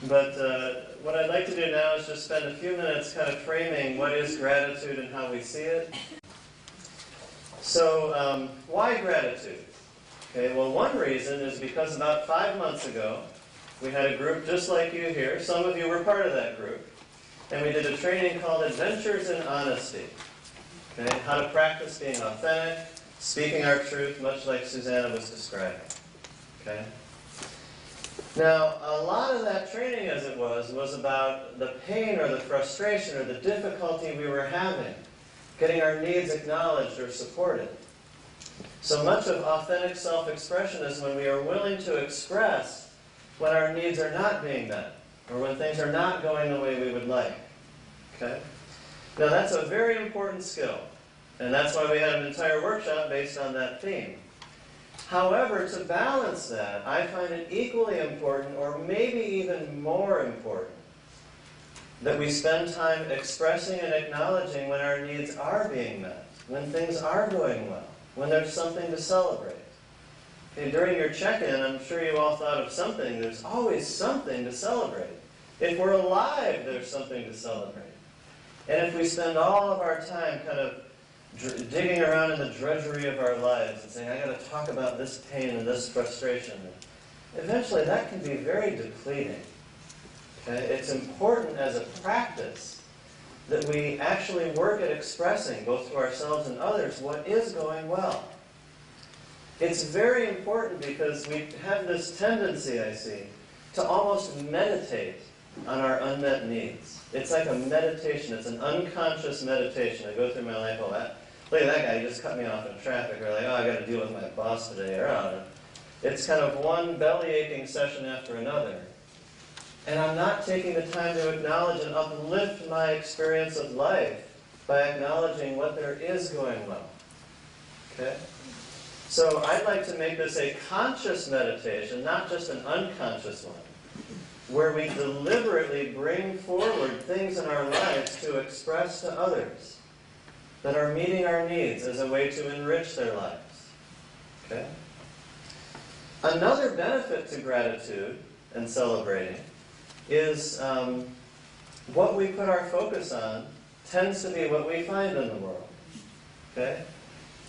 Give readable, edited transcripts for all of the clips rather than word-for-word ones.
But what I'd like to do now is just spend a few minutes kind of framing what is gratitude and how we see it. So, why gratitude? Okay, well, one reason is because about 5 months ago, we had a group just like you here. Some of you were part of that group. And we did a training called Adventures in Honesty. Okay, how to practice being authentic, speaking our truth, much like Susanna was describing. Okay? Now, a lot of that training, as it was about the pain or the frustration or the difficulty we were having, getting our needs acknowledged or supported. So much of authentic self-expression is when we are willing to express when our needs are not being met, or when things are not going the way we would like. Okay? Now, that's a very important skill, and that's why we had an entire workshop based on that theme. However, to balance that, I find it equally important, or maybe even more important, that we spend time expressing and acknowledging when our needs are being met, when things are going well, when there's something to celebrate. Okay, during your check-in, I'm sure you all thought of something. There's always something to celebrate. If we're alive, there's something to celebrate. And if we spend all of our time kind of digging around in the drudgery of our lives and saying, I got to talk about this pain and this frustration, eventually that can be very depleting. Okay? It's important as a practice that we actually work at expressing, both to ourselves and others, what is going well. It's very important because we have this tendency, I see, to almost meditate on our unmet needs. It's like a meditation. It's an unconscious meditation. I go through my life, look at that guy, he just cut me off in traffic, or like, I got to deal with my boss today, or it's kind of one belly-aching session after another. And I'm not taking the time to acknowledge and uplift my experience of life by acknowledging what there is going well. Okay? So I'd like to make this a conscious meditation, not just an unconscious one, where we deliberately bring forward things in our lives to express to others that are meeting our needs as a way to enrich their lives. Okay? Another benefit to gratitude and celebrating is what we put our focus on tends to be what we find in the world. Okay?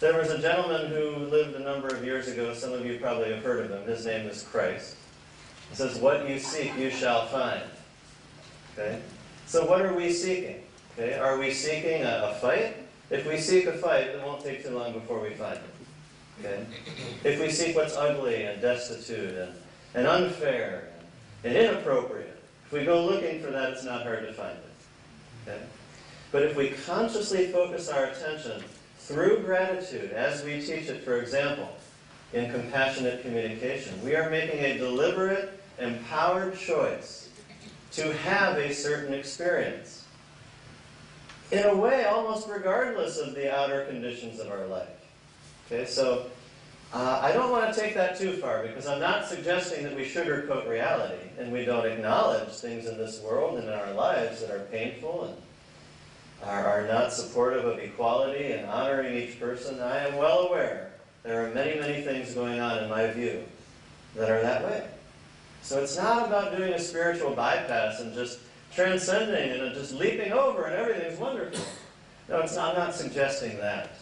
There was a gentleman who lived a number of years ago. Some of you probably have heard of him. His name is Christ. It says, what you seek, you shall find. Okay? So what are we seeking? Okay? Are we seeking a fight? If we seek a fight, it won't take too long before we find it. Okay? If we seek what's ugly and destitute and unfair and inappropriate, if we go looking for that, it's not hard to find it. Okay? But if we consciously focus our attention through gratitude, as we teach it, for example, in compassionate communication, we are making a deliberate, empowered choice to have a certain experience. In a way, almost regardless of the outer conditions of our life. Okay, so I don't want to take that too far, because I'm not suggesting that we sugarcoat reality and we don't acknowledge things in this world and in our lives that are painful and are not supportive of equality and honoring each person. I am well aware there are many, many things going on in my view that are that way. So it's not about doing a spiritual bypass and just transcending and just leaping over and everything's wonderful. No, it's not, I'm not suggesting that.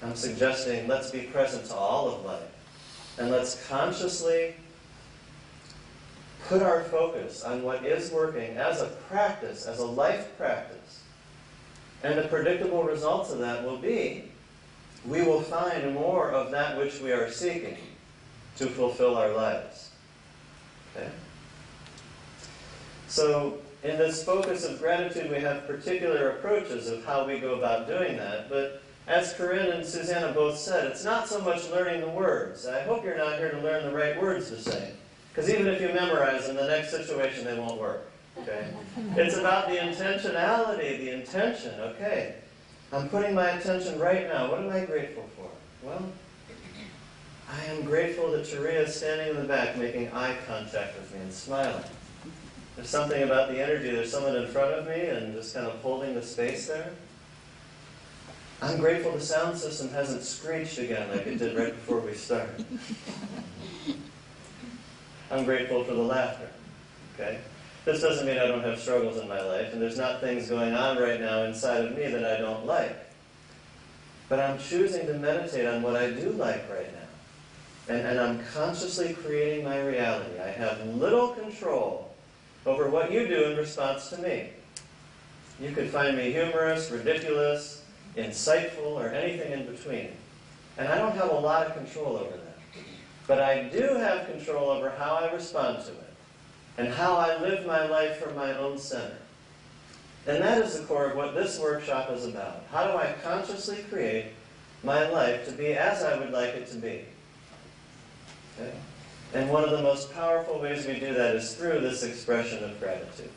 I'm suggesting let's be present to all of life. And let's consciously put our focus on what is working as a practice, as a life practice. And the predictable results of that will be, we will find more of that which we are seeking to fulfill our lives. Okay? So, in this focus of gratitude, we have particular approaches of how we go about doing that. But as Corinne and Susanna both said, it's not so much learning the words. I hope you're not here to learn the right words to say. Because even if you memorize them, the next situation, they won't work. Okay? It's about the intentionality, the intention. Okay, I'm putting my attention right now. What am I grateful for? Well, I am grateful that Sharia is standing in the back making eye contact with me and smiling. There's something about the energy. There's someone in front of me and just kind of holding the space there. I'm grateful the sound system hasn't screeched again like it did right before we started. I'm grateful for the laughter. Okay? This doesn't mean I don't have struggles in my life, and there's not things going on right now inside of me that I don't like. But I'm choosing to meditate on what I do like right now. And I'm consciously creating my reality. I have little control over what you do in response to me. You could find me humorous, ridiculous, insightful, or anything in between. And I don't have a lot of control over that. But I do have control over how I respond to it, and how I live my life from my own center. And that is the core of what this workshop is about. How do I consciously create my life to be as I would like it to be? Okay? And one of the most powerful ways we do that is through this expression of gratitude.